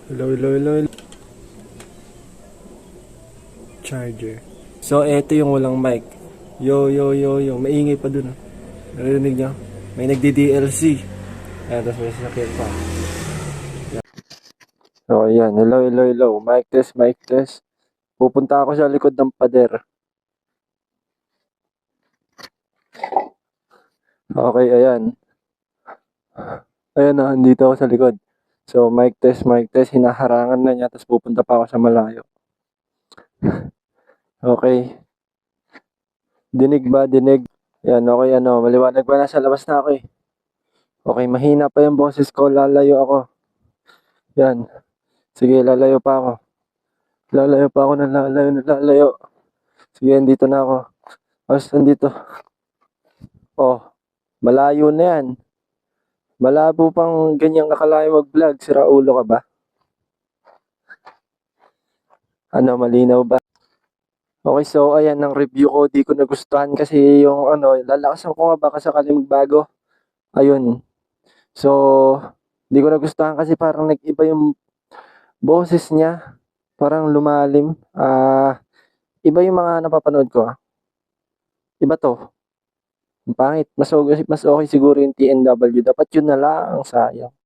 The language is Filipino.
Hello, hello, hello, hello. Charger. So, eto yung walang mic. Yo, yo, yo, yo. Maingay pa dun. Narinig nyo? May nagdi-DLC. Ayan, tapos may sasakyan pa. So, ayan. Hello, hello, hello. Mic test, mic test. Pupunta ako sa likod ng pader. Okay, ayan. Ayan na, andito ako sa likod. So, mic test, mic test. Hinaharangan na niya, tapos pupunta pa ako sa malayo. Okay. Dinig ba? Dinig. Yan, okay, ano. Maliwanag ba? Nasa labas na ako eh. Okay, mahina pa yung boses ko. Lalayo ako. Yan. Sige, lalayo pa ako. Lalayo pa ako ng lalayo, lalayo. Sige, andito na ako. Tapos andito. Oh, malayo na yan. Malabo pang ganyang kakalayo mag-vlog. Sira ulo ka ba? Ano, malinaw ba? Okay, so ayan ang review ko. Di ko nagustuhan kasi yung ano, lalakasan ko nga baka sakali magbago. Ayun. So, di ko nagustuhan kasi parang nag-iba yung boses niya. Parang lumalim. Iba yung mga napapanood ko. Iba to. Ang pangit. Mas okay siguro yung TNW. Dapat yun na lang. Sayang.